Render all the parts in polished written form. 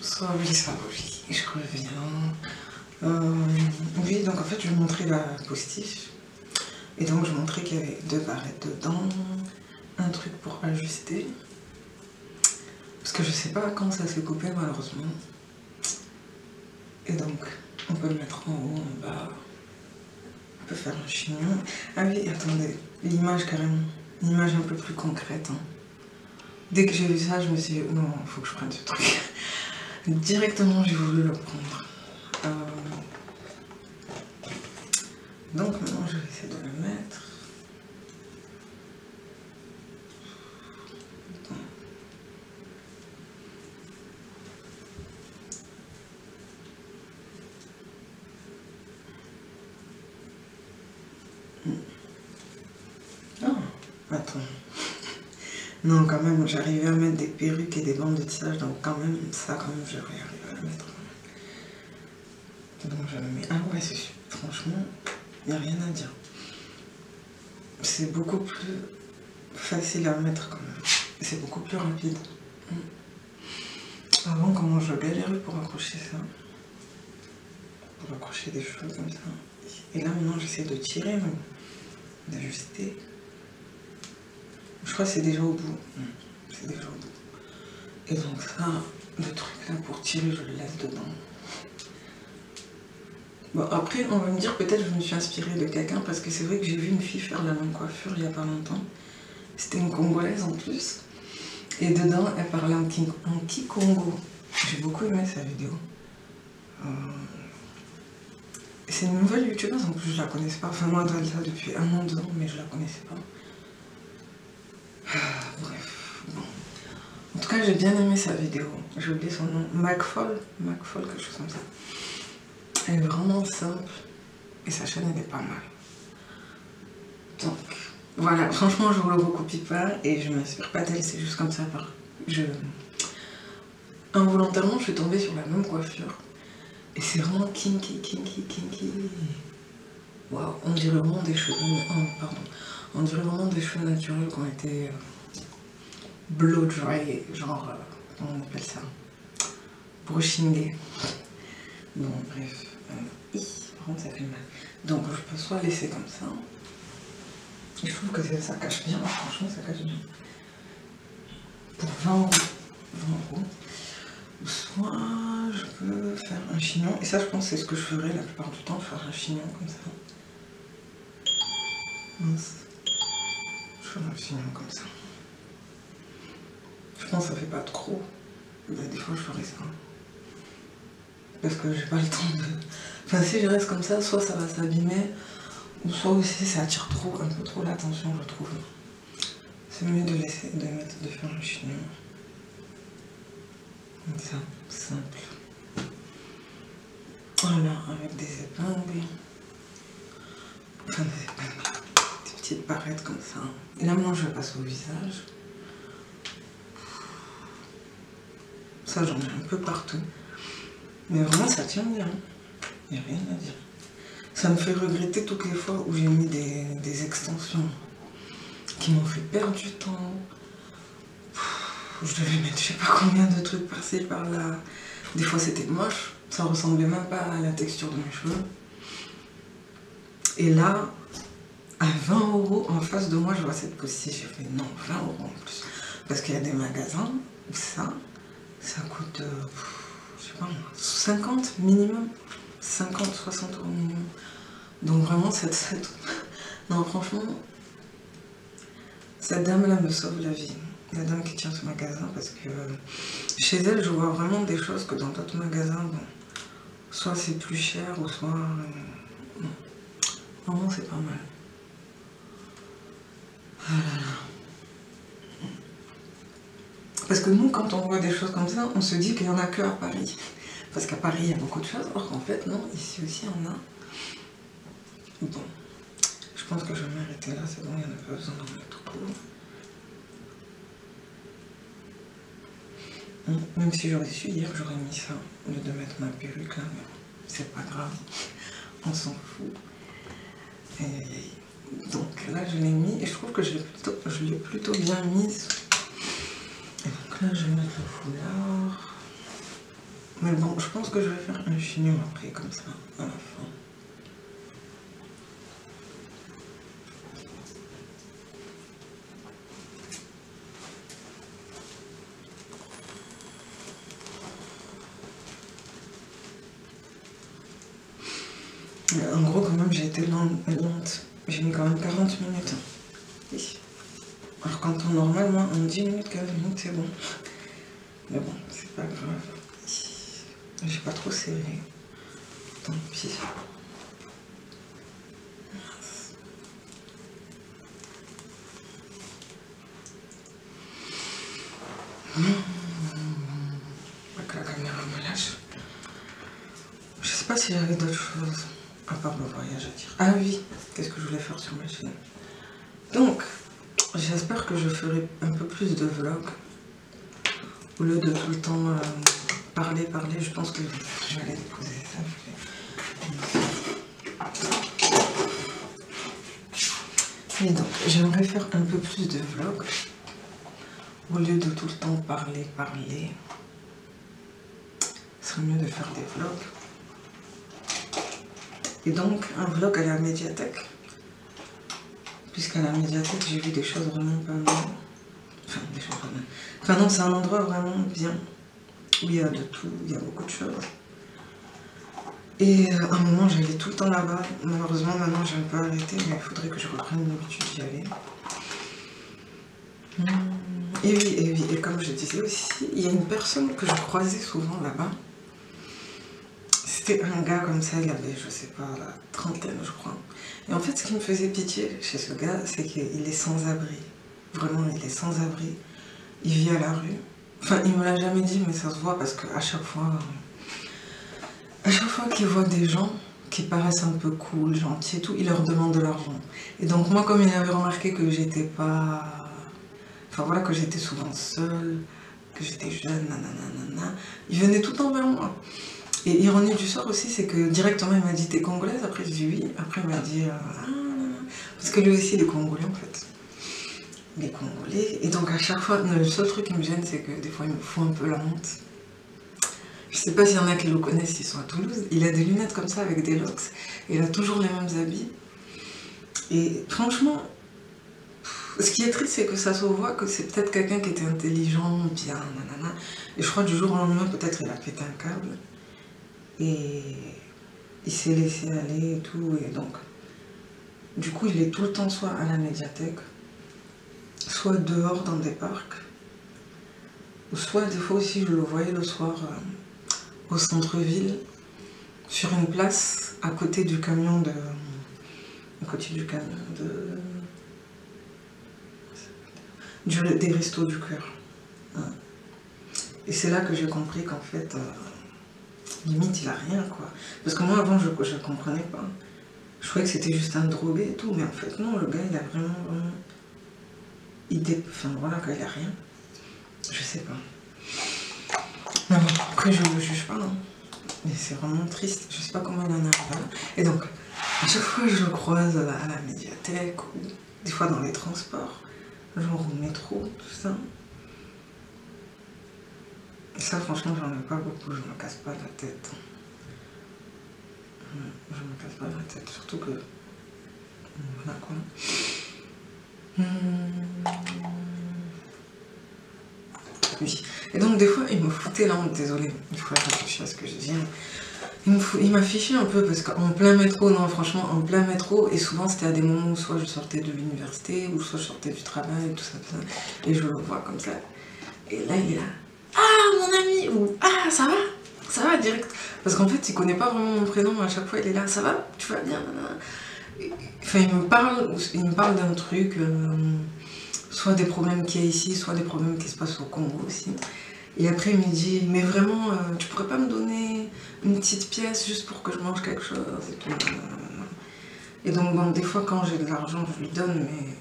Ça oui, je reviens. Oui, donc en fait, je vais montrer la postiche. Et donc, je montrais qu'il y avait 2 barrettes dedans, un truc pour ajuster. Parce que je sais pas quand ça s'est coupé, malheureusement. Et donc, on peut le mettre en haut, en bas. On peut faire un chignon. Ah oui, attendez, l'image carrément. L'image un peu plus concrète. Hein. Dès que j'ai vu ça, je me suis dit, non, il faut que je prenne ce truc. Directement, j'ai voulu le prendre. Donc maintenant, je vais essayer de le mettre. Oh, attends. Non, quand même, j'arrivais à mettre des perruques et des bandes de tissage, donc quand même, ça, quand même, j'arrive à le mettre. Donc je le mets. Ah ouais, c'est super. Franchement, il n'y a rien à dire. C'est beaucoup plus facile à mettre quand même. C'est beaucoup plus rapide. Avant, comment je galérais pour accrocher ça. Pour accrocher des choses comme ça. Et là, maintenant, j'essaie de tirer, d'ajuster. Je crois que c'est déjà au bout. C'est déjà au bout. Et donc ça, le truc là pour tirer, je le laisse dedans. Bon, après, on va me dire, peut-être je me suis inspirée de quelqu'un, parce que c'est vrai que j'ai vu une fille faire la même coiffure il n'y a pas longtemps. C'était une Congolaise en plus. Et dedans, elle parlait en Kikongo. J'ai beaucoup aimé sa vidéo. C'est une nouvelle youtubeuse, en plus je la connaissais pas. Enfin, moi, elle ça depuis 1 an, 2 ans, mais je la connaissais pas. Bref, bon. En tout cas, j'ai bien aimé sa vidéo. J'ai oublié son nom. Macfall, quelque chose comme ça. Elle est vraiment simple. Et sa chaîne, elle est pas mal. Donc, voilà. Franchement, je vous le recopie pas. Et je m'inspire pas d'elle. C'est juste comme ça. Involontairement, je suis tombée sur la même coiffure. Et c'est vraiment kinky. Waouh, on dirait vraiment des cheveux. Pardon. On dirait vraiment des cheveux naturels qui ont été blow dry, genre, comment on appelle ça, brushingé. Bon, bref. Par contre, ça fait mal. Donc, je peux soit laisser comme ça. Et je trouve que ça cache bien. Franchement, ça cache bien. Pour 20 €. 20 €. Soit je peux faire un chignon. Et ça, je pense que c'est ce que je ferai la plupart du temps, faire un chignon comme ça. Mince. Je ferai un chignon comme ça. Je pense que ça fait pas trop. Des fois, je ferai ça. Parce que j'ai pas le temps de... Enfin, si je reste comme ça, soit ça va s'abîmer, ou soit aussi ça attire un peu trop l'attention, je trouve. C'est mieux de laisser, de faire un chignon. Comme ça, simple. Voilà, avec des épingles. Enfin, des épingles. Des petites barrettes comme ça. Et là, maintenant, je passe au visage. Ça, j'en ai un peu partout. Mais vraiment, ça tient bien. Il n'y a rien à dire. Ça me fait regretter toutes les fois où j'ai mis des extensions qui m'ont fait perdre du temps. Je devais mettre je sais pas combien de trucs par-ci, par-là. Des fois, c'était moche. Ça ressemblait même pas à la texture de mes cheveux. Et là, à 20 € en face de moi, je vois cette postiche. J'ai fait non, 20 € en plus. Parce qu'il y a des magasins où ça coûte, je sais pas, 50 minimum. 50, 60 € minimum. Donc vraiment, non, franchement, cette dame-là me sauve la vie. La dame qui tient ce magasin, parce que chez elle, je vois vraiment des choses que dans d'autres magasins, bon, soit c'est plus cher, ou soit... non. Vraiment, c'est pas mal. Ah là là. Parce que nous, quand on voit des choses comme ça, on se dit qu'il n'y en a que à Paris. Parce qu'à Paris, il y a beaucoup de choses, or qu'en fait, non, ici aussi, il y en a. Bon, je pense que je vais m'arrêter là, c'est bon, il n'y en a pas besoin d'en mettre trop. Même si j'aurais su hier, j'aurais mis ça, au lieu de mettre ma perruque là, mais c'est pas grave, on s'en fout. Et donc là, je l'ai mis, et je trouve que je l'ai plutôt bien mise. Et donc Là, je vais mettre le foulard. Mais bon, je pense que je vais faire un chignon après, comme ça, à la fin. En gros, quand même, j'ai été lente. J'ai mis quand même 40 minutes. Oui. Alors qu'en temps normal, moi, en 10 minutes, 15 minutes, c'est bon. Mais bon, c'est pas grave. J'ai pas trop serré. Tant pis. Pas que la caméra me lâche. Je sais pas si j'avais d'autres choses à part le voyage à dire. Ah oui, qu'est-ce que je voulais faire sur ma chaîne. Donc, j'espère que je ferai un peu plus de vlogs. Au lieu de tout le temps parler, je pense que je vais aller déposer ça. Et donc, j'aimerais faire un peu plus de vlogs. Au lieu de tout le temps parler. Ce serait mieux de faire des vlogs. Et donc, un vlog à la médiathèque. Puisqu'à la médiathèque, j'ai vu des choses vraiment pas mal. Enfin, des choses pas mal. Enfin non, c'est un endroit vraiment bien. Où il y a de tout, il y a beaucoup de choses. Et à un moment, j'allais tout le temps là-bas. Malheureusement, maintenant, j'ai un peu arrêté, mais il faudrait que je reprenne l'habitude d'y aller. Et oui, et comme je disais aussi, il y a une personne que je croisais souvent là-bas. C'était un gars comme ça, il avait, je sais pas, la trentaine, je crois. Et en fait, ce qui me faisait pitié chez ce gars, c'est qu'il est sans abri. Vraiment, il est sans abri. Il vit à la rue. Enfin, il me l'a jamais dit, mais ça se voit parce qu'à chaque fois qu'il voit des gens qui paraissent un peu cool, gentils et tout, il leur demande de l'argent. Et donc moi, comme il avait remarqué que j'étais pas... Enfin voilà, que j'étais souvent seule, que j'étais jeune, nanana, il venait tout le temps vers moi. Et ironie du sort aussi, c'est que directement il m'a dit t'es congolaise, après je dis oui, après il m'a dit parce que lui aussi il est congolais en fait. Il est congolais, et donc à chaque fois, le seul truc qui me gêne, c'est que des fois il me fout un peu la honte. Je sais pas s'il y en a qui le connaissent, ils sont à Toulouse. Il a des lunettes comme ça avec des locks, et il a toujours les mêmes habits. Et franchement, ce qui est triste, c'est que ça se voit que c'est peut-être quelqu'un qui était intelligent, bien, nanana. Et je crois du jour au lendemain, peut-être il a pété un câble. Et il s'est laissé aller et tout, et donc du coup il est tout le temps soit à la médiathèque, soit dehors dans des parcs, ou soit des fois aussi je le voyais le soir au centre-ville, sur une place à côté du camion de... des restos du cœur. Et c'est là que j'ai compris qu'en fait, limite il a rien quoi. Parce que moi avant je comprenais pas. Je croyais que c'était juste un drogué et tout, mais en fait non, le gars il a vraiment enfin voilà, qu'il a rien. Je sais pas. Non, après je le juge pas, non. Mais c'est vraiment triste, je sais pas comment il en arrive là. Et donc, à chaque fois je le croise à la médiathèque, ou des fois dans les transports, genre au métro, tout ça. Et ça franchement j'en ai pas beaucoup, je me casse pas la tête. Je me casse pas la tête, surtout que... Voilà quoi. Oui. Et donc des fois il me foutait la honte, désolée, il faut réfléchir à ce que je dis. Il m'affichait un peu parce qu'en plein métro, non franchement en plein métro, et souvent c'était à des moments où soit je sortais de l'université, ou soit je sortais du travail, tout ça, et je le vois comme ça. Et là il est là, ah mon ami, ou ah ça va direct. Parce qu'en fait il connaît pas vraiment mon prénom, mais à chaque fois il est là, ça va, tu vas bien, enfin il me parle d'un truc, soit des problèmes qu'il y a ici, soit des problèmes qui se passent au Congo aussi. Et après il me dit, mais vraiment, tu pourrais pas me donner une petite pièce juste pour que je mange quelque chose et tout. Et donc bon, des fois quand j'ai de l'argent, je lui donne, mais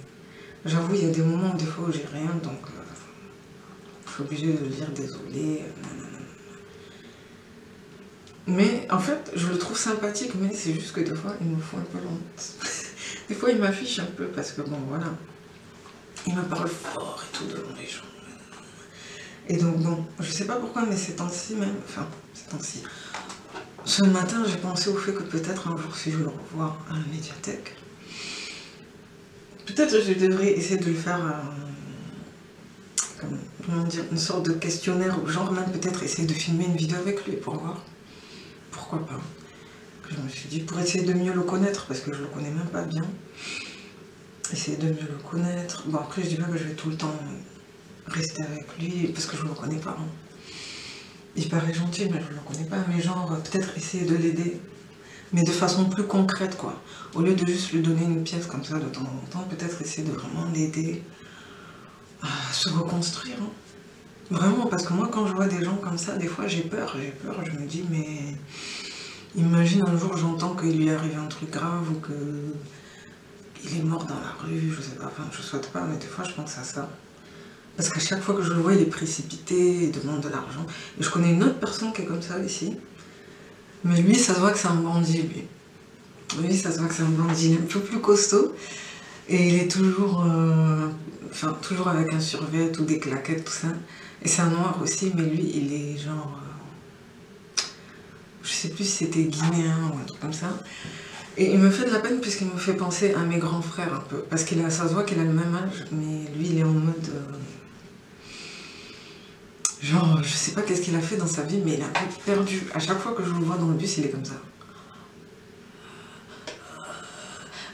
j'avoue, il y a des moments, des fois où j'ai rien, donc je suis obligée de lui dire désolé. Mais en fait, je le trouve sympathique, mais c'est juste que des fois, il me fout un peu honte. Des fois, il m'affiche un peu parce que bon, voilà. Il me parle fort et tout devant les gens. Et donc bon, je sais pas pourquoi, mais ces temps-ci même, enfin, ces temps-ci, ce matin, j'ai pensé au fait que peut-être un jour, si je le revois à la médiathèque, peut-être je devrais essayer de lui faire, comment dire, une sorte de questionnaire, ou genre même peut-être essayer de filmer une vidéo avec lui pour voir. Pourquoi pas. Je me suis dit, pour essayer de mieux le connaître, parce que je le connais même pas bien. Essayer de mieux le connaître. Bon, après, je dis pas que je vais tout le temps rester avec lui, parce que je le connais pas. Hein. Il paraît gentil, mais je le connais pas. Mais genre, peut-être essayer de l'aider, mais de façon plus concrète, quoi. Au lieu de juste lui donner une pièce comme ça de temps en temps, peut-être essayer de vraiment l'aider à se reconstruire. Hein. Vraiment, parce que moi, quand je vois des gens comme ça, des fois, j'ai peur. Je me dis, mais imagine un jour, j'entends qu'il lui arrive un truc grave ou qu'il est mort dans la rue, je sais pas, enfin, je souhaite pas, mais des fois, je pense à ça. Parce qu'à chaque fois que je le vois, il est précipité, il demande de l'argent. Et je connais une autre personne qui est comme ça ici. Mais lui, ça se voit que c'est un bandit, lui. Lui, ça se voit que c'est un bandit. Il est un peu plus costaud. Et il est toujours, enfin, toujours avec un survêt ou des claquettes, tout ça. Et c'est un noir aussi, mais lui, il est genre... je sais plus si c'était guinéen ou un truc comme ça. Et il me fait de la peine puisqu'il me fait penser à mes grands frères un peu. Parce qu'il a, ça se voit qu'il a le même âge, mais lui, il est en mode... genre, je sais pas qu'est-ce qu'il a fait dans sa vie, mais il est un peu perdu. À chaque fois que je le vois dans le bus, il est comme ça.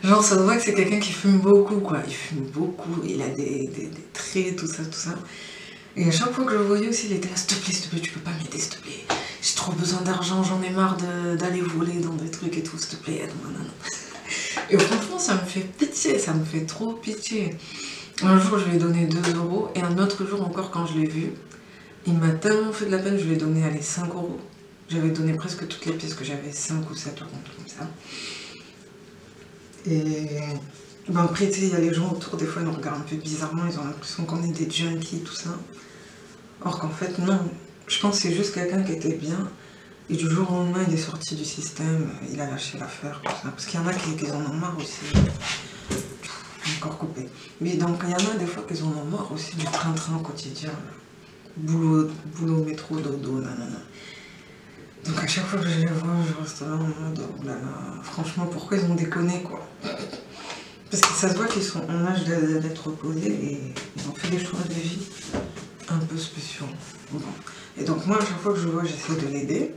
Genre, ça se voit que c'est quelqu'un qui fume beaucoup, quoi. Il fume beaucoup, il a des traits, tout ça, tout ça. Et à chaque fois que je le voyais aussi, il était là, s'il te plaît, tu peux pas m'aider, s'il te plaît. J'ai trop besoin d'argent, j'en ai marre d'aller voler dans des trucs et tout, s'il te plaît, aide-moi, non. Et franchement, ça me fait pitié, ça me fait trop pitié. Un jour, je lui ai donné 2 € et un autre jour encore, quand je l'ai vu, il m'a tellement fait de la peine, je lui ai donné, allez, 5 €. J'avais donné presque toutes les pièces que j'avais, 5 ou 7 euros, comme ça. Et ben après, tu sais, il y a les gens autour, des fois, ils nous regardent un peu bizarrement, ils ont l'impression qu'on est des junkies, tout ça. Or qu'en fait, non. Je pense que c'est juste quelqu'un qui était bien. Et du jour au lendemain, il est sorti du système, il a lâché l'affaire, tout ça. Parce qu'il y en a qui en ont marre aussi. Encore coupé. Mais donc, il y en a des fois qui en ont marre aussi du train-train au quotidien. Boulot, métro, dodo, nanana. Donc à chaque fois que je les vois, je reste là en mode, oh là là, franchement, pourquoi ils ont déconné, quoi. Parce que ça se voit qu'ils sont en âge d'être reposés et ils ont fait des choix de vie un peu spéciaux. Bon. Et donc moi, à chaque fois que je le vois, j'essaie de l'aider.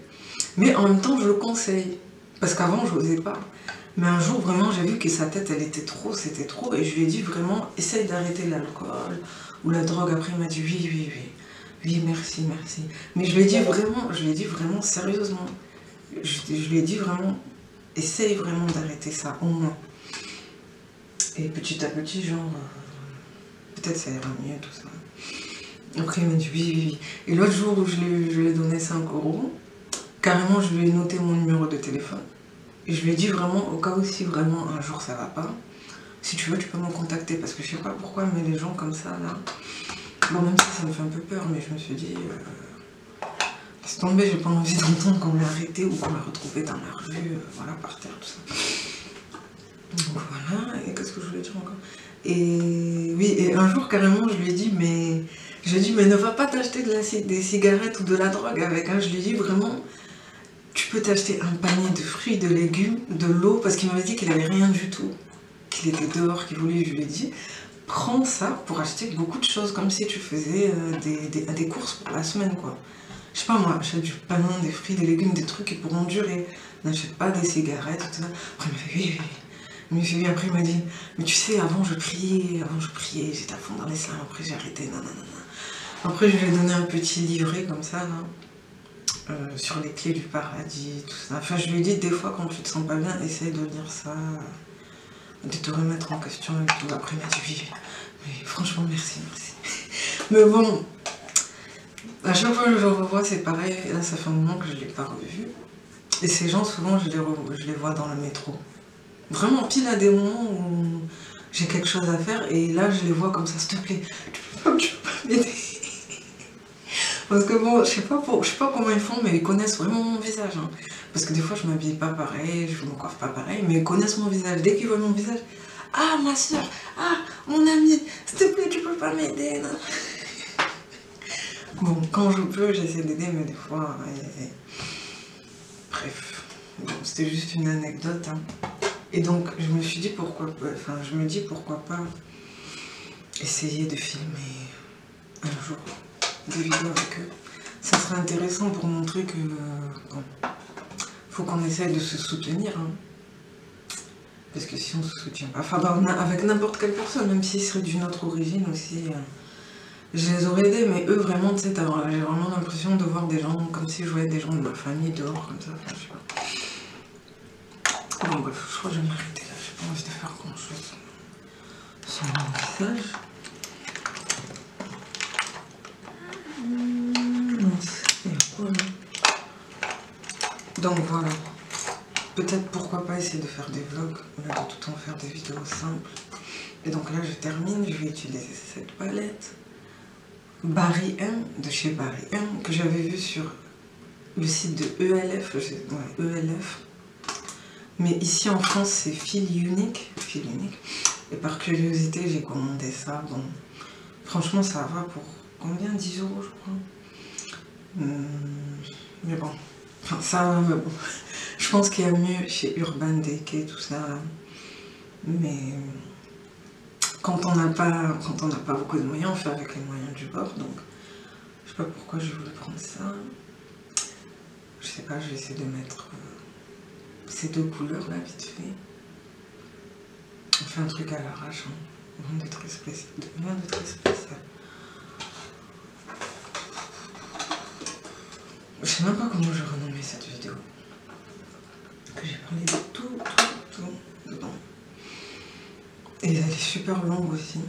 Mais en même temps, je le conseille. Parce qu'avant, je n'osais pas. Mais un jour, vraiment, j'ai vu que sa tête, elle était trop, c'était trop. Et je lui ai dit vraiment, essaye d'arrêter l'alcool ou la drogue. Après, il m'a dit oui, oui, oui. Oui, merci, merci. Mais je lui ai dit vraiment sérieusement. Je lui ai dit vraiment, essaye vraiment d'arrêter ça, au moins. Et petit à petit, genre, peut-être ça ira mieux, tout ça. Après, il m'a dit oui, oui, oui. Et l'autre jour où je lui ai donné 5 €, carrément, je lui ai noté mon numéro de téléphone. Et je lui ai dit vraiment, au cas où si vraiment un jour ça va pas, si tu veux, tu peux me contacter. Parce que je sais pas pourquoi, mais les gens comme ça, là... Bon, même si ça me fait un peu peur, mais je me suis dit... laisse tomber, j'ai pas envie d'entendre qu'on l'a arrêté ou qu'on l'a retrouvé dans la rue, voilà, par terre, tout ça. Donc voilà, et qu'est-ce que je voulais dire encore? Et oui, et un jour, carrément, je lui ai dit, mais... Je lui ai dit, mais ne va pas t'acheter des cigarettes ou de la drogue avec, hein. Je lui ai dit, vraiment... Tu peux t'acheter un panier de fruits, de légumes, de l'eau, parce qu'il m'avait dit qu'il n'avait rien du tout, qu'il était dehors, qu'il voulait, je lui ai dit, prends ça pour acheter beaucoup de choses, comme si tu faisais des courses pour la semaine, quoi. Je sais pas moi, achète du pain, des fruits, des légumes, des trucs qui pourront durer. N'achète pas des cigarettes, tout ça. Après, il m'a fait oui, oui. Il m'a fait oui, après il m'a dit, mais tu sais, avant je priais, j'étais à fond dans l'islam, après j'ai arrêté, non. Après je lui ai donné un petit livret comme ça, là. Sur les clés du paradis, tout ça. Enfin, je lui ai dit, des fois, quand tu te sens pas bien, essaye de lire ça, de te remettre en question et tout. Après, il m'a dit, oui, oui, franchement, merci. Mais bon, à chaque fois que je le revois, c'est pareil. Là, ça fait un moment que je ne l'ai pas revu. Et ces gens, souvent, je les vois dans le métro. Vraiment, pile à des moments où j'ai quelque chose à faire, et là, je les vois comme ça, s'il te plaît, tu peux pas m'aider. Parce que bon, je sais pas comment ils font, mais ils connaissent vraiment mon visage. Hein. Parce que des fois, je m'habille pas pareil, je me coiffe pas pareil, mais ils connaissent mon visage. Dès qu'ils voient mon visage, ah, ma soeur, ah, mon ami, s'il te plaît, tu peux pas m'aider. Bon, quand je peux, j'essaie d'aider, mais des fois... Bref, bon, c'était juste une anecdote. Hein. Et donc, je me suis dit pourquoi pas... Enfin, je me dis pourquoi pas essayer de filmer un jour des vidéos avec eux. Ça serait intéressant pour montrer que... bon, faut qu'on essaye de se soutenir. Hein. Parce que si on se soutient pas... Enfin, bah, avec n'importe quelle personne, même s'ils seraient d'une autre origine aussi... je les aurais aidés, mais eux vraiment, tu sais, j'ai vraiment l'impression de voir des gens comme si je voyais des gens de ma famille dehors, comme ça, enfin, je sais pas. Bon, bref, je crois que je vais m'arrêter là, j'ai pas envie de faire grand chose sur mon visage. Mince, il y a quoi là? Donc voilà, peut-être pourquoi pas essayer de faire des vlogs, au lieu de tout le temps faire des vidéos simples. Et donc là, je termine, je vais utiliser cette palette. Barry M, de chez Barry M, que j'avais vu sur le site de ELF, ELF. Mais ici en France, c'est fil unique. Et par curiosité, j'ai commandé ça. Bon, franchement, ça va pour combien? 10 €, je crois. Mais bon, enfin, ça, mais bon. Je pense qu'il y a mieux chez Urban Decay, tout ça. Mais quand on n'a pas beaucoup de moyens, on fait avec les moyens du bord. Donc, je sais pas pourquoi je voulais prendre ça. Je sais pas, je vais essayer de mettre ces deux couleurs là, vite fait. On fait un truc à l'arrache, hein. Rien de très spécial. Je sais même pas comment je renommais cette vidéo. Que j'ai parlé de tout dedans. Et elle est super longue aussi.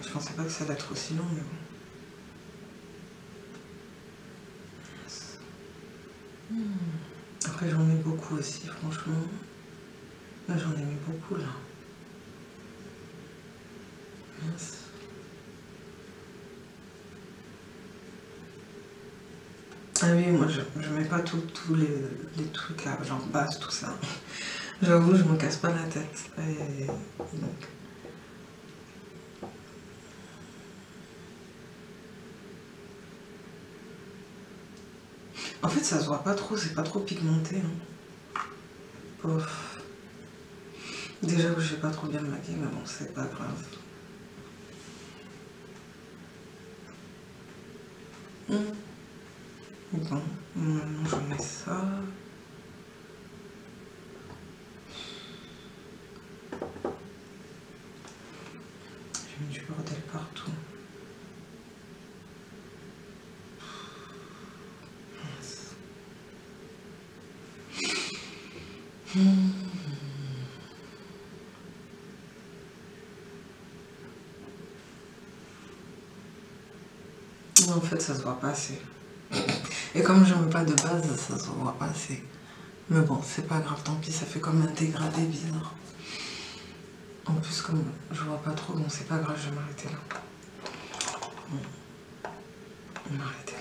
Je pensais pas que ça allait être aussi long, mais bon. Après j'en ai beaucoup aussi, franchement. Là j'en ai mis beaucoup là. Mince. Ah oui, moi je mets pas tous les trucs là, genre base, tout ça. J'avoue, je me casse pas la tête. Et donc. En fait, ça se voit pas trop, c'est pas trop pigmenté. Hein. Pof. Déjà que je vais pas trop bien me maquiller, mais bon, c'est pas grave. Bon, maintenant je mets ça. J'ai mis du bordel partout. En fait, ça se voit pas assez. Et comme je mets pas de base, ça se voit pas assez. Mais bon, c'est pas grave, tant pis, ça fait comme un dégradé bizarre. En plus, comme je vois pas trop, bon, c'est pas grave, je vais m'arrêter là. Bon. Je vais m'arrêter là.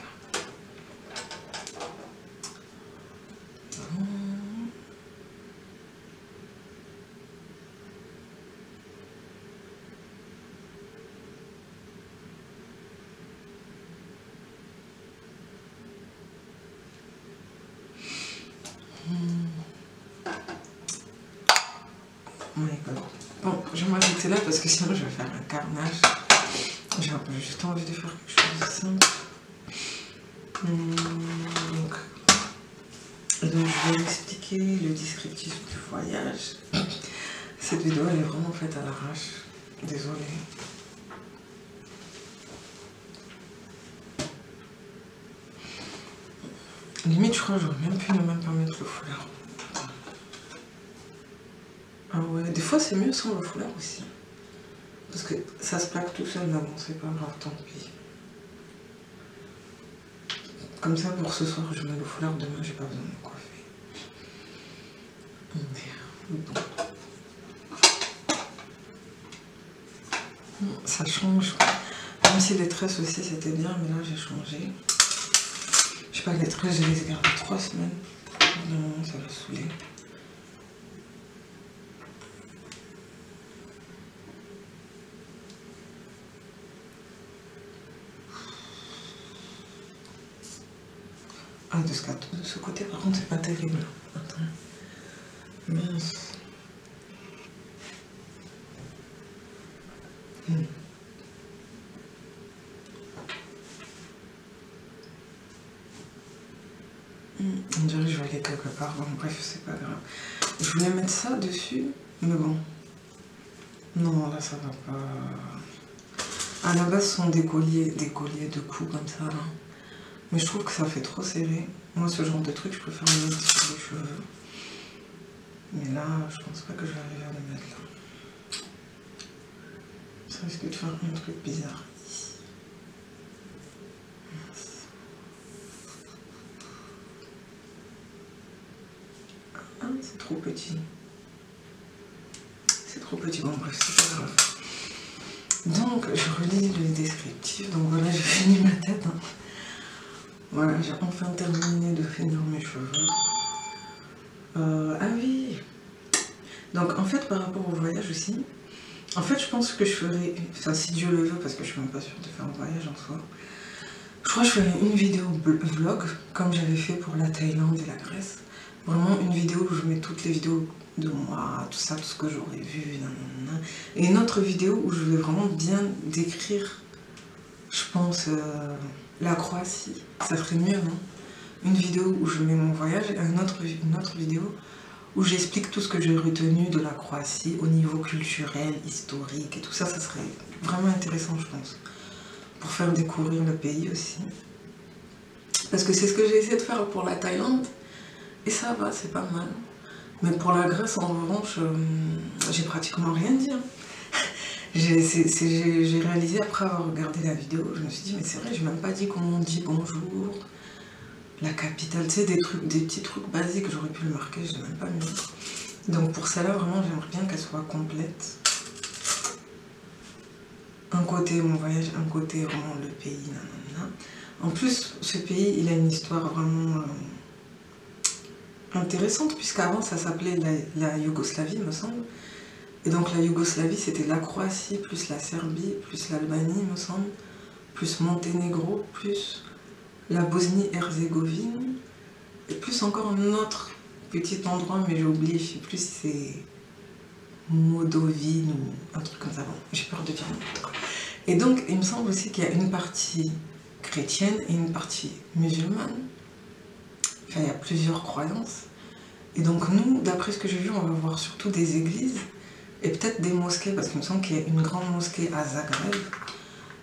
Bon, je vais m'arrêter là parce que sinon je vais faire un carnage. J'ai juste envie de faire quelque chose de simple. Donc, je vais vous expliquer le descriptif du voyage. Cette vidéo elle est vraiment faite à l'arrache. Désolée. Limite, je crois que j'aurais même pu ne même pas mettre le foulard. Ah ouais, des fois c'est mieux sans le foulard aussi. Parce que ça se plaque tout seul, mais bon, c'est pas grave, tant pis. Comme ça, pour ce soir, je mets le foulard, demain, j'ai pas besoin de me coiffer. Bon. Ça change. Même si les tresses aussi, c'était bien, mais là, j'ai changé. Je sais pas, les tresses, je les ai gardées 3 semaines. Non, ça va saouler. Ah, de ce côté, par contre, c'est pas terrible. Attends. Mince. On dirait que je vais aller quelque part. Bon, bref, c'est pas grave. Je voulais mettre ça dessus, mais bon. Non, là, ça va pas. À la base, ce sont des colliers de cou comme ça, là. Mais je trouve que ça fait trop serré. Moi, ce genre de truc, je préfère le mettre sur les cheveux. Mais là, je pense pas que je vais arriver à le mettre là. Ça risque de faire un truc bizarre. Ah, c'est trop petit. C'est trop petit. Bon, bref, c'est pas grave. Donc, je relis le descriptif. Donc voilà, j'ai fini ma tête. Hein. Voilà, j'ai enfin terminé de finir mes cheveux. Ah oui. Donc, en fait, par rapport au voyage aussi, en fait, je pense que je ferai, enfin, si Dieu le veut, parce que je suis même pas sûre de faire un voyage en soi, je crois que je ferai une vidéo vlog, comme j'avais fait pour la Thaïlande et la Grèce. Vraiment une vidéo où je mets toutes les vidéos de moi, tout ça, tout ce que j'aurais vu, nanana. Et une autre vidéo où je vais vraiment bien décrire, je pense, la Croatie. Ça ferait mieux, non? Une vidéo où je mets mon voyage et une autre vidéo où j'explique tout ce que j'ai retenu de la Croatie au niveau culturel, historique et tout ça. Ça serait vraiment intéressant, je pense, pour faire découvrir le pays aussi. Parce que c'est ce que j'ai essayé de faire pour la Thaïlande. Et ça va, c'est pas mal. Mais pour la Grèce, en revanche, j'ai pratiquement rien dit. Hein. J'ai réalisé après avoir regardé la vidéo, je me suis dit, mais c'est vrai, j'ai même pas dit comment on dit bonjour, la capitale, tu sais, des petits trucs basiques, j'aurais pu le marquer, je l'ai même pas mis. Donc pour celle-là, vraiment, j'aimerais bien qu'elle soit complète. Un côté mon voyage, un côté vraiment le pays, nanana. En plus, ce pays, il a une histoire vraiment intéressante, puisqu'avant ça s'appelait la Yougoslavie, me semble. Et donc la Yougoslavie, c'était la Croatie, plus la Serbie, plus l'Albanie, me semble, plus Monténégro, plus la Bosnie-Herzégovine, et plus encore un autre petit endroit, mais j'ai oublié, je sais plus si c'est Moldovine ou un truc comme ça. Bon, j'ai peur de dire n'importe quoi. Et donc, il me semble aussi qu'il y a une partie chrétienne et une partie musulmane. Enfin, il y a plusieurs croyances. Et donc nous, d'après ce que j'ai vu, on va voir surtout des églises et peut-être des mosquées, parce qu'il me semble qu'il y a une grande mosquée à Zagreb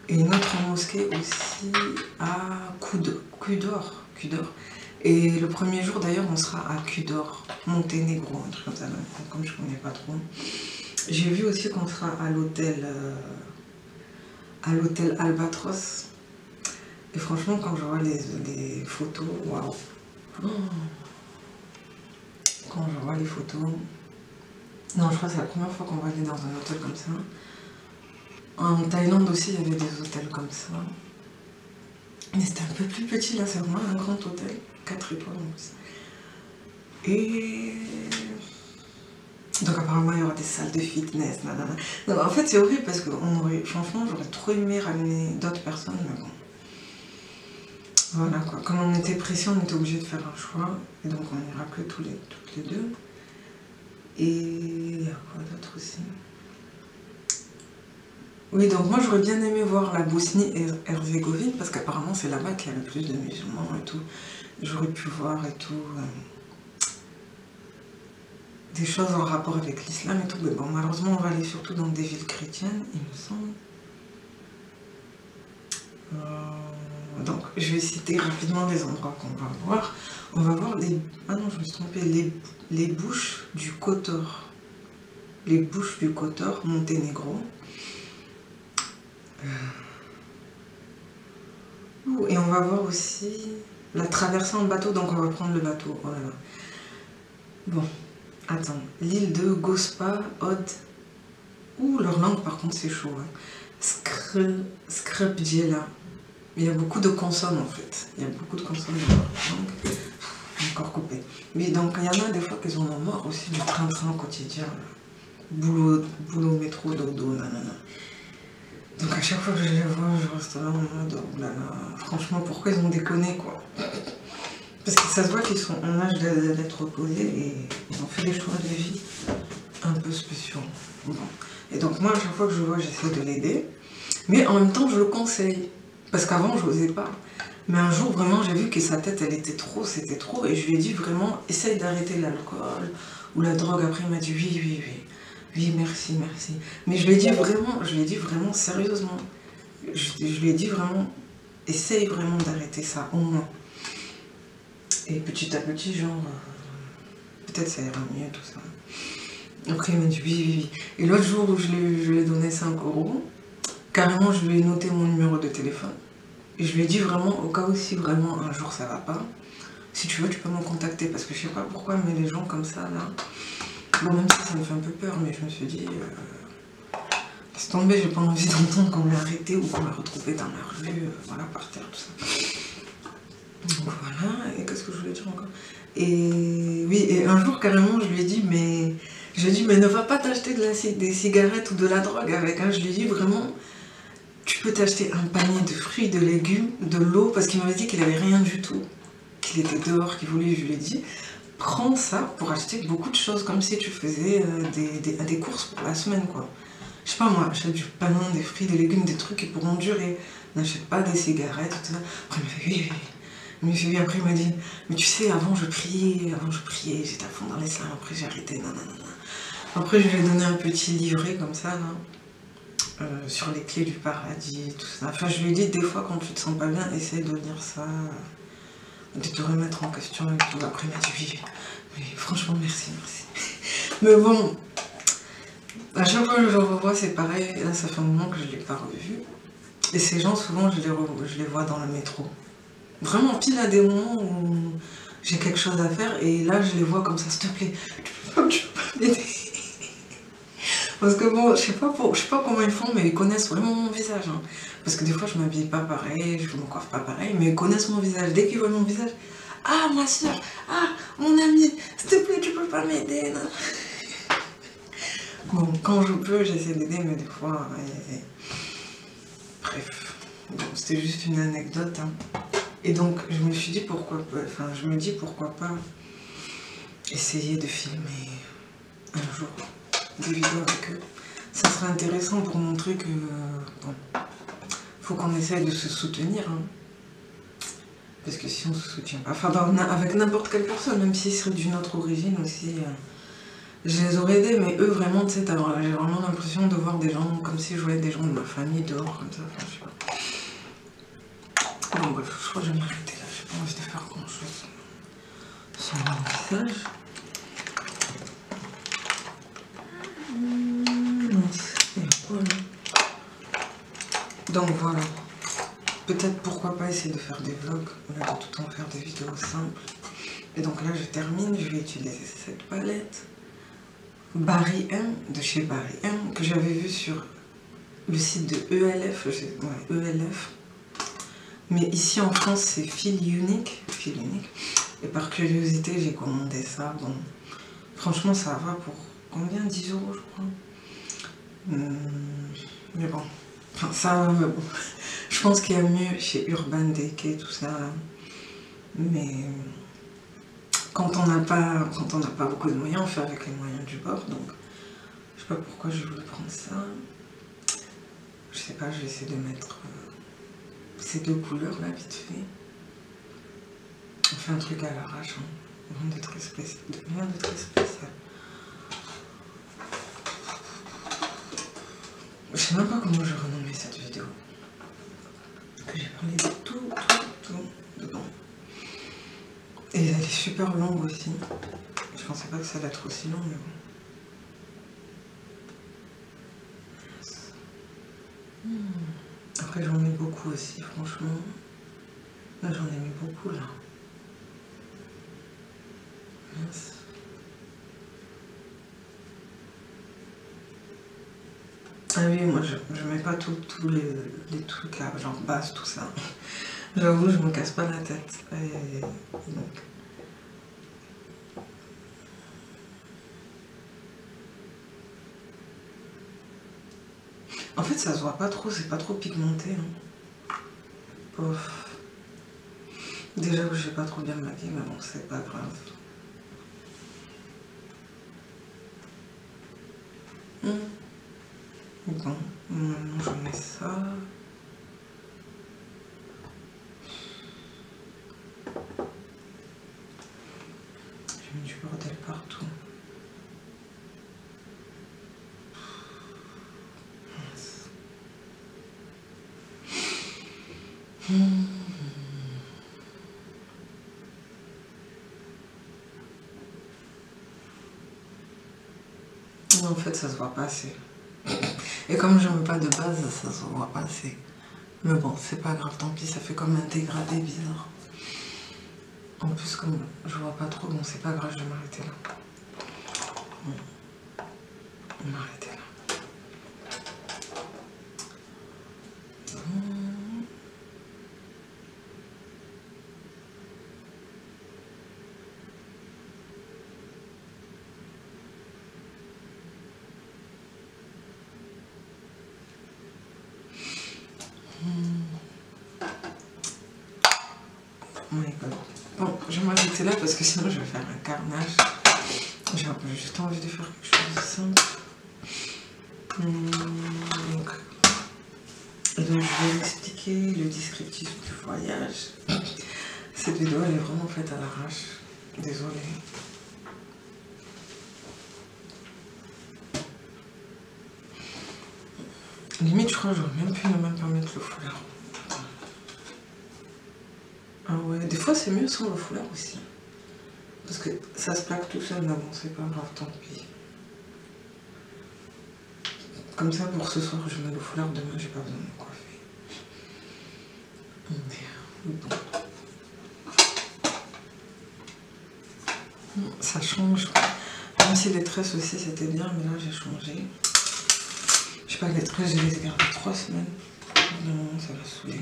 et une autre mosquée aussi à Kudor. Et le premier jour d'ailleurs, on sera à Kudor, Monténégro, un truc comme ça, comme je ne connais pas trop. J'ai vu aussi qu'on sera à l'hôtel Albatros. Et franchement, quand je vois les photos, waouh! Quand je vois les photos... Non, je crois que c'est la première fois qu'on va aller dans un hôtel comme ça. En Thaïlande aussi, il y avait des hôtels comme ça. Mais c'était un peu plus petit, là, c'est vraiment un grand hôtel. 4 étoiles en plus. Et... donc apparemment, il y aura des salles de fitness, nanana. Non, en fait, c'est horrible parce que franchement, j'aurais trop aimé ramener d'autres personnes, mais bon. Voilà quoi, comme on était pressés, on était obligé de faire un choix, et donc on n'ira que toutes les deux. Et il y a quoi d'autre aussi? Oui, donc moi j'aurais bien aimé voir la Bosnie-Herzégovine, parce qu'apparemment c'est là-bas qu'il y a le plus de musulmans et tout. J'aurais pu voir et tout, des choses en rapport avec l'islam et tout, mais bon, malheureusement on va aller surtout dans des villes chrétiennes, il me semble. Donc, je vais citer rapidement les endroits qu'on va voir. On va voir les... Ah non, je me suis trompée. Les bouches du Kotor. Les bouches du Kotor, Monténégro. Et on va voir aussi la traversée en bateau. Donc, on va prendre le bateau. Oh là là. Bon, attends. L'île de Gospa, Od. Ouh, leur langue, par contre, c'est chaud. Hein. Skrepdjela. Il y a beaucoup de consonnes en fait. Il y a beaucoup de consonnes de leur langue. Encore coupé. Mais donc il y en a des fois qu'ils en ont marre aussi du train-train quotidien. Boulot, métro, dodo, nanana. Donc à chaque fois que je les vois, je reste là en mode, oh là là, franchement, pourquoi ils ont déconné quoi? Parce que ça se voit qu'ils sont en âge d'être reposés et ils ont fait des choix de vie un peu spéciaux. Bon. Et donc moi, à chaque fois que je vois, j'essaie de l'aider. Mais en même temps, je le conseille. Parce qu'avant, je n'osais pas. Mais un jour, vraiment, j'ai vu que sa tête, elle était trop, c'était trop. Et je lui ai dit vraiment, essaye d'arrêter l'alcool ou la drogue. Après, il m'a dit oui, oui, oui. Oui, merci, merci. Mais je lui ai dit vraiment sérieusement. Je lui ai dit vraiment, essaye vraiment d'arrêter ça, au moins. Et petit à petit, genre, peut-être ça ira mieux, tout ça. Après, il m'a dit oui, oui, oui. Et l'autre jour où je lui ai donné 5 €, carrément, je lui ai noté mon numéro de téléphone. Et je lui ai dit vraiment, au cas où si vraiment un jour ça va pas, si tu veux, tu peux me contacter. Parce que je sais pas pourquoi, mais les gens comme ça, là, bon, même si ça me fait un peu peur, mais je me suis dit, laisse tomber, j'ai pas envie d'entendre qu'on l'a arrêté ou qu'on l'a retrouvé dans la rue, voilà, par terre, tout ça. Donc voilà, et qu'est-ce que je voulais dire encore? Et oui, et un jour, carrément, je lui ai dit, mais ne va pas t'acheter des cigarettes ou de la drogue avec, hein. Je lui ai dit vraiment, tu peux t'acheter un panier de fruits, de légumes, de l'eau, parce qu'il m'avait dit qu'il avait rien du tout, qu'il était dehors, qu'il voulait, je lui ai dit, prends ça pour acheter beaucoup de choses, comme si tu faisais des courses pour la semaine, quoi. Je sais pas moi, achète du pain, des fruits, des légumes, des trucs qui pourront durer. N'achète pas des cigarettes, tout ça. Après, il m'a fait oui, oui. Il m'a fait oui, après il m'a dit, mais tu sais, avant je priais, j'étais à fond dans l'islam, après j'ai arrêté, non, non, non, non. Après, je lui ai donné un petit livret comme ça, là. Sur les clés du paradis, tout ça. Enfin, je lui ai dit, des fois, quand tu te sens pas bien, essaye de lire ça, de te remettre en question et tout. Après, il m'a dit, oui, oui, franchement, merci, merci. Mais bon, à chaque fois que je le revois, c'est pareil. Là, ça fait un moment que je ne l'ai pas revu. Et ces gens, souvent, je les vois dans le métro. Vraiment, pile à des moments où j'ai quelque chose à faire, et là, je les vois comme ça, s'il te plaît, tu peux pas m'aider. Parce que bon, je sais pas comment ils font, mais ils connaissent vraiment mon visage, hein. Parce que des fois, je m'habille pas pareil, je me coiffe pas pareil, mais ils connaissent mon visage. Dès qu'ils voient mon visage, ah, ma soeur, ah, mon ami, s'il te plaît, tu peux pas m'aider, non? Bon, quand je peux, j'essaie d'aider, mais des fois, bref. Bon, c'était juste une anecdote, hein. Et donc, je me suis dit pourquoi pas, enfin, je me dis pourquoi pas essayer de filmer un jour des vidéos avec eux. Ça serait intéressant pour montrer que, bon, faut qu'on essaye de se soutenir, hein. Parce que si on se soutient pas, enfin, avec n'importe quelle personne, même s'ils seraient d'une autre origine aussi, je les aurais aidés, mais eux, vraiment, tu sais, j'ai vraiment l'impression de voir des gens, comme si je voyais des gens de ma famille dehors, comme ça, enfin, je sais pas. Bon, bref, je crois que je vais m'arrêter là, j'ai pas envie de faire grand chose sur mon visage. Voilà. Donc voilà, peut-être pourquoi pas essayer de faire des vlogs, au lieu de tout le temps faire des vidéos simples. Et donc là, je termine, je vais utiliser cette palette Barry M, de chez Barry M, que j'avais vu sur le site de ELF, ouais, ELF. Mais ici en France, c'est Fil Unique. Et par curiosité, j'ai commandé ça. Bon, franchement, ça va pour combien? 10 €, je crois. Mais bon, enfin, ça, mais bon. Je pense qu'il y a mieux chez Urban Decay, tout ça. Mais quand on n'a pas beaucoup de moyens, on fait avec les moyens du bord. Donc, je sais pas pourquoi je voulais prendre ça. Je sais pas, je vais essayer de mettre ces deux couleurs là, vite fait. On fait un truc à l'arrache, hein. Rien de très spécial. Je sais même pas comment je renommais cette vidéo. Que j'ai parlé de tout dedans. Et elle est super longue aussi. Je pensais pas que ça allait être aussi long, mais bon. Après, j'en mets beaucoup aussi, franchement. Là, j'en ai mis beaucoup, là. Mince. Ah oui, moi, je mets pas tous les trucs là, genre base, tout ça. J'avoue, je me casse pas la tête. Donc... En fait, ça se voit pas trop, c'est pas trop pigmenté, hein. Pof. Déjà que je vais pas trop bien maquiller, mais bon, c'est pas grave. Bon, maintenant je mets ça. J'ai mis du bordel partout. En fait, ça se voit pas assez. Et comme je ne mets pas de base, ça se voit pas assez. Mais bon, c'est pas grave, tant pis, ça fait comme un dégradé bizarre. En plus, comme je vois pas trop, bon, c'est pas grave, je vais m'arrêter là. On va m'arrêter là. Oh my god. Bon, je vais m'arrêter là parce que sinon je vais faire un carnage. J'ai juste envie de faire quelque chose de simple. Et donc je vais expliquer le descriptif du voyage. Cette vidéo elle est vraiment faite à l'arrache. Désolée. Limite je crois que j'aurais même pu ne même pas mettre le foulard. Ah ouais, des fois c'est mieux sans le foulard aussi. Parce que ça se plaque tout seul, mais bon, c'est pas grave, tant pis. Comme ça, pour ce soir, je mets le foulard, demain, j'ai pas besoin de me coiffer. Bon. Ça change. Même si les tresses aussi, c'était bien, mais là, j'ai changé. Je sais pas, les tresses, je les ai gardées 3 semaines. Non, ça va saouler.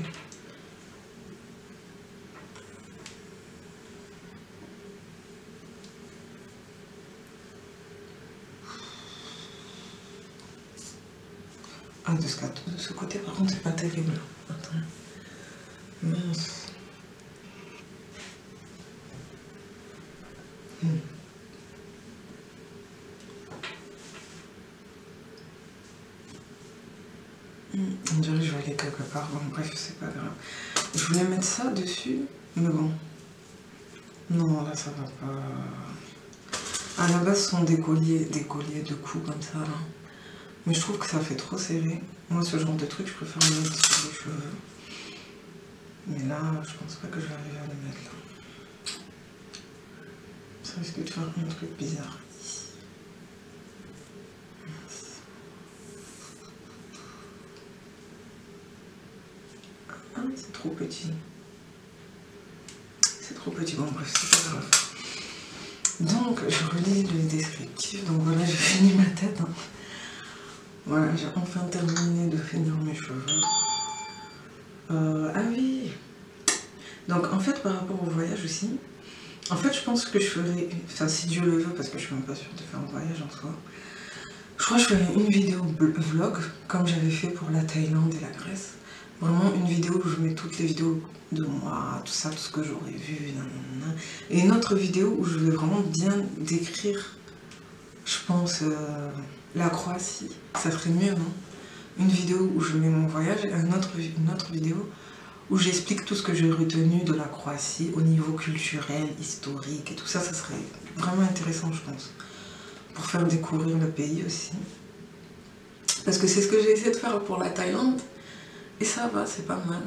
Ah, de ce côté, par contre, c'est pas terrible. Attends. Mince. On dirait que je vais aller quelque part. Bon, bref, c'est pas grave. Je voulais mettre ça dessus, mais bon. Non, là, ça va pas. À la base, ce sont des colliers de cou comme ça, là. Mais je trouve que ça fait trop serré. Moi, ce genre de truc, je préfère le mettre sur les cheveux. Mais là, je pense pas que je vais arriver à le mettre là. Ça risque de faire un truc bizarre. Ah, c'est trop petit. C'est trop petit. Bon, bref, c'est pas grave. Donc, je relis le descriptif. Donc voilà, j'ai fini ma tête. Hein. Voilà, j'ai enfin terminé de finir mes cheveux. Ah oui. Donc en fait, par rapport au voyage aussi, en fait, je pense que je ferai, enfin si Dieu le veut, parce que je suis même pas sûre de faire un voyage en soi, je crois que je ferai une vidéo vlog, comme j'avais fait pour la Thaïlande et la Grèce. Vraiment une vidéo où je mets toutes les vidéos de moi, tout ça, tout ce que j'aurais vu, nanana. Et une autre vidéo où je vais vraiment bien décrire, je pense, la Croatie. Ça ferait mieux, non? Une vidéo où je mets mon voyage et une autre vidéo où j'explique tout ce que j'ai retenu de la Croatie au niveau culturel, historique et tout ça, ça serait vraiment intéressant, je pense, pour faire découvrir le pays aussi. Parce que c'est ce que j'ai essayé de faire pour la Thaïlande, et ça va, c'est pas mal.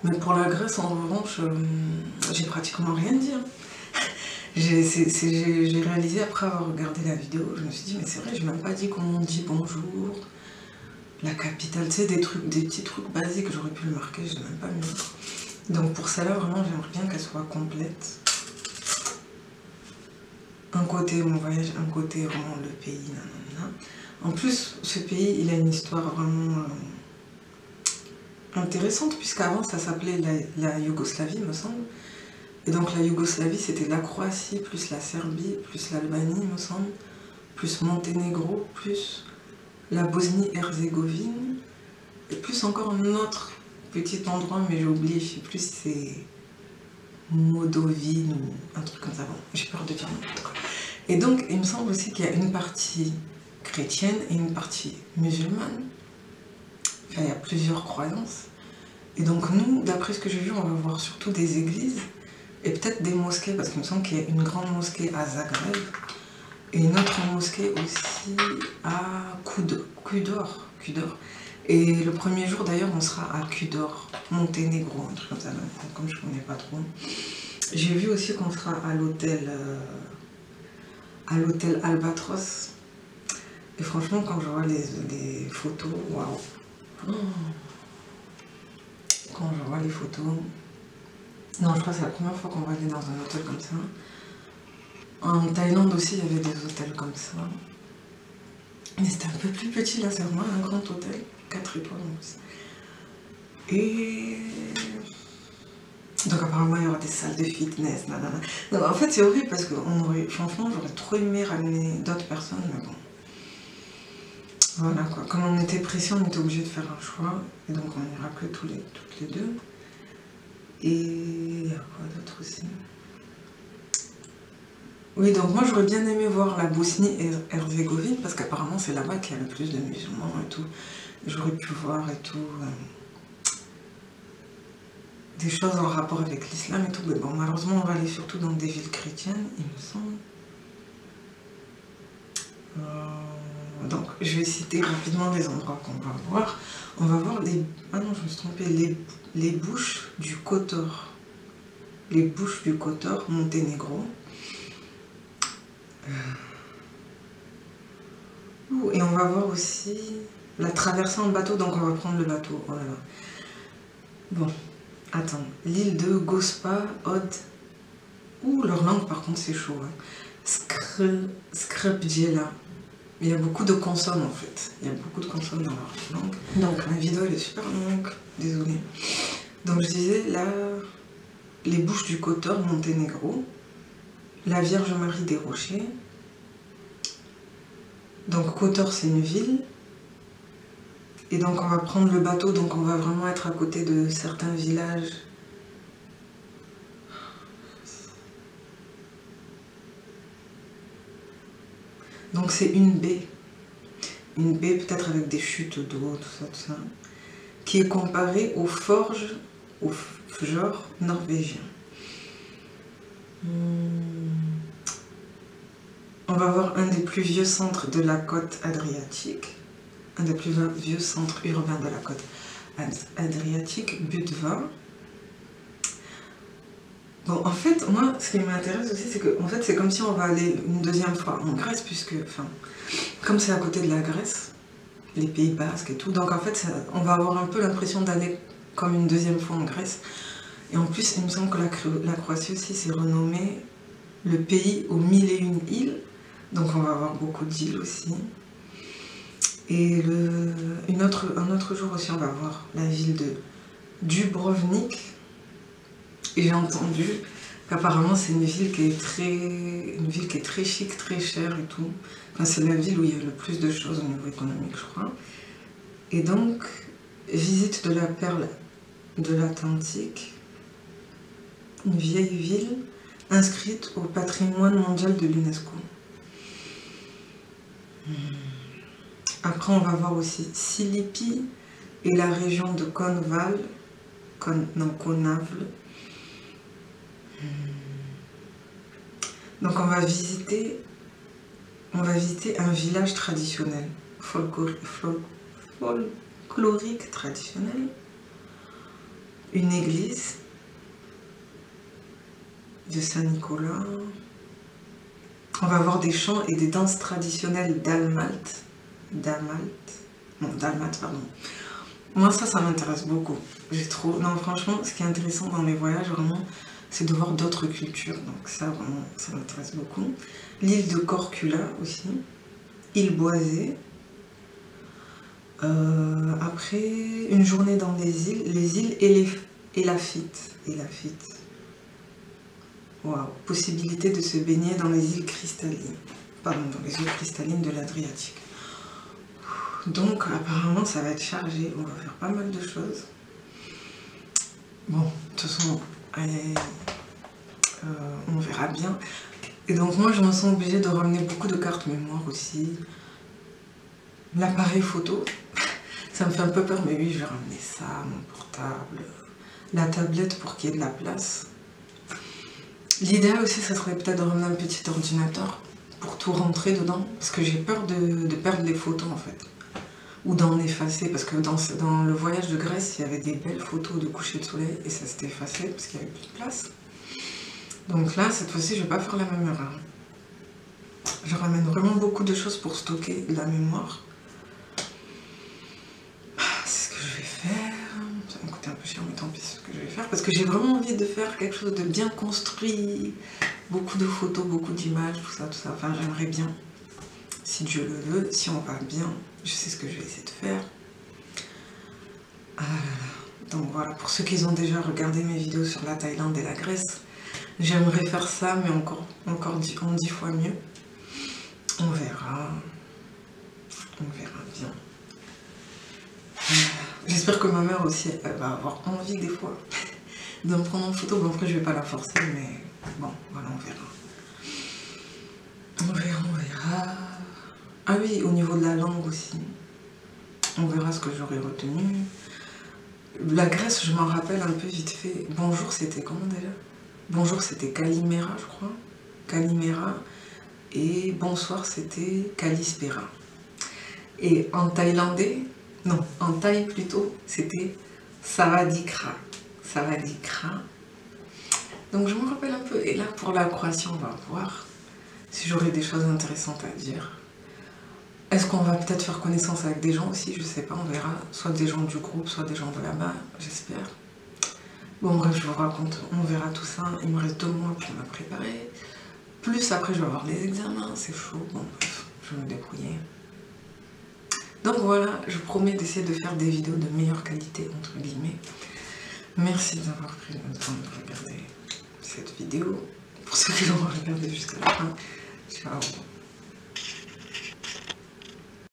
Mais pour la Grèce, en revanche, j'ai pratiquement rien dit. Hein. J'ai réalisé après avoir regardé la vidéo, je me suis dit, mais c'est vrai, j'ai même pas dit comment on dit bonjour, la capitale, tu sais, des petits trucs basiques, j'aurais pu le marquer, je l'ai même pas mis. Donc pour celle-là, vraiment, j'aimerais bien qu'elle soit complète. Un côté mon voyage, un côté vraiment le pays, nanana. En plus, ce pays, il a une histoire vraiment intéressante, puisqu'avant, ça s'appelait la Yougoslavie, me semble. Et donc la Yougoslavie, c'était la Croatie, plus la Serbie, plus l'Albanie, me semble, plus Monténégro, plus la Bosnie-Herzégovine, et plus encore un autre petit endroit, mais j'ai oublié, je sais plus si c'est Moldovine ou un truc comme ça. Bon, j'ai peur de dire n'importe quoi. Et donc, il me semble aussi qu'il y a une partie chrétienne et une partie musulmane. Enfin, il y a plusieurs croyances. Et donc, nous, d'après ce que j'ai vu, on va voir surtout des églises et peut-être des mosquées, parce qu'il me semble qu'il y a une grande mosquée à Zagreb et une autre mosquée aussi à Kudor. Et le premier jour, d'ailleurs, on sera à Kudor, Monténégro, un truc comme ça, comme je ne connais pas trop. J'ai vu aussi qu'on sera à l'hôtel Albatros. Et franchement, quand je vois les photos, waouh! Quand je vois les photos... Non, je crois que c'est la première fois qu'on va aller dans un hôtel comme ça. En Thaïlande aussi, il y avait des hôtels comme ça. Mais c'était un peu plus petit, là, c'est vraiment un grand hôtel. 4 étoiles en plus. Et... donc apparemment, il y aura des salles de fitness, nanana. Non, en fait, c'est horrible parce que franchement, j'aurais trop aimé ramener d'autres personnes, mais bon. Voilà quoi. Comme on était pressés, on était obligé de faire un choix. Et donc, on n'ira que toutes les deux. Et il y a quoi d'autre aussi? Oui, donc moi j'aurais bien aimé voir la Bosnie et Herzégovine parce qu'apparemment c'est là-bas qu'il y a le plus de musulmans et tout. J'aurais pu voir et tout des choses en rapport avec l'islam et tout. Mais bon, malheureusement on va aller surtout dans des villes chrétiennes, il me semble. Donc je vais citer rapidement les endroits qu'on va voir. On va voir les... Ah non, je me suis trompée. Les bouches du Kotor. Les bouches du Kotor, Monténégro. Et on va voir aussi la traversée en bateau, donc on va prendre le bateau. Oh là là. Bon, attends. L'île de Gospa, Od. Ouh, leur langue par contre c'est chaud. Hein. Skrpdjela. Il y a beaucoup de consonnes en fait. Il y a beaucoup de consonnes dans leur langue. Donc la vidéo elle est super longue. Désolée. Donc je disais là, les bouches du Kotor, Monténégro. La Vierge Marie des Rochers. Donc Kotor c'est une ville. Et donc on va prendre le bateau, donc on va vraiment être à côté de certains villages. Donc c'est une baie peut-être avec des chutes d'eau, tout ça, qui est comparée aux forges, aux fjords norvégiens. On va voir un des plus vieux centres de la côte adriatique, un des plus vieux centres urbains de la côte adriatique, Budva. Bon, en fait, moi, ce qui m'intéresse aussi, c'est que en fait, c'est comme si on va aller une deuxième fois en Grèce, puisque, enfin, comme c'est à côté de la Grèce, les Pays Basques et tout, donc en fait, on va avoir un peu l'impression d'aller comme une deuxième fois en Grèce. Et en plus, il me semble que la Croatie aussi s'est renommée le pays aux 1001 îles, donc on va avoir beaucoup d'îles aussi. Et un autre jour aussi, on va voir la ville de Dubrovnik. Et j'ai entendu qu'apparemment c'est une ville qui est très chic, très chère et tout. Enfin, c'est la ville où il y a le plus de choses au niveau économique, je crois. Et donc, visite de la perle de l'Atlantique, une vieille ville inscrite au patrimoine mondial de l'UNESCO. Après, on va voir aussi Silipi et la région de Konavle. Donc on va visiter un village traditionnel, folklorique traditionnel, une église de Saint-Nicolas. On va voir des chants et des danses traditionnelles dalmates, pardon. Moi ça m'intéresse beaucoup. Non, franchement, ce qui est intéressant dans les voyages, vraiment, c'est de voir d'autres cultures. Donc ça, vraiment, ça m'intéresse beaucoup. L'île de Korčula aussi. Île boisée. Après, une journée dans les îles et Lafite. Waouh. Possibilité de se baigner dans les îles cristallines. Pardon, dans les eaux cristallines de l'Adriatique. Donc, apparemment, ça va être chargé. On va faire pas mal de choses. Bon, de toute façon, on verra bien. Et donc moi je me sens obligée de ramener beaucoup de cartes mémoire aussi. L'appareil photo, ça me fait un peu peur, mais oui je vais ramener ça, mon portable, la tablette pour qu'il y ait de la place. L'idéal aussi ça serait peut-être de ramener un petit ordinateur pour tout rentrer dedans, parce que j'ai peur de perdre les photos en fait. Ou d'en effacer, parce que dans le voyage de Grèce, il y avait des belles photos de coucher de soleil et ça s'était effacé parce qu'il n'y avait plus de place. Donc là, cette fois-ci, je vais pas faire la même erreur. Je ramène vraiment beaucoup de choses pour stocker de la mémoire. C'est ce que je vais faire. Ça va me coûter un peu cher, mais tant pis, c'est ce que je vais faire. Parce que j'ai vraiment envie de faire quelque chose de bien construit. Beaucoup de photos, beaucoup d'images, tout ça, tout ça. Enfin, j'aimerais bien. Si Dieu le veut, si on va bien, je sais ce que je vais essayer de faire. Ah là là. Donc voilà, pour ceux qui ont déjà regardé mes vidéos sur la Thaïlande et la Grèce, j'aimerais faire ça, mais en 10 fois mieux. On verra bien. J'espère que ma mère aussi, elle va avoir envie des fois de me prendre en photo. Bon, après, je vais pas la forcer, mais bon, voilà, on verra. On verra. Ah oui, au niveau de la langue aussi. On verra ce que j'aurais retenu. La Grèce, je m'en rappelle un peu vite fait. Bonjour, c'était comment déjà? Bonjour, c'était Kalimera, je crois. Kalimera. Et bonsoir, c'était Kalispera. Et en thaïlandais, non, en thaï plutôt, c'était Savadikra. Savadikra. Donc je me rappelle un peu. Et là, pour la Croatie, on va voir si j'aurai des choses intéressantes à dire. Est-ce qu'on va peut-être faire connaissance avec des gens aussi? Je sais pas, on verra. Soit des gens du groupe, soit des gens de là-bas, j'espère. Bon bref, je vous raconte, on verra tout ça. Il me reste 2 mois pour me préparer. Plus après, je vais avoir les examens, c'est chaud. Bon bref, je vais me débrouiller. Donc voilà, je promets d'essayer de faire des vidéos de meilleure qualité, entre guillemets. Merci d'avoir pris le temps de regarder cette vidéo. Pour ceux qui l'ont regardé jusqu'à la fin, ciao.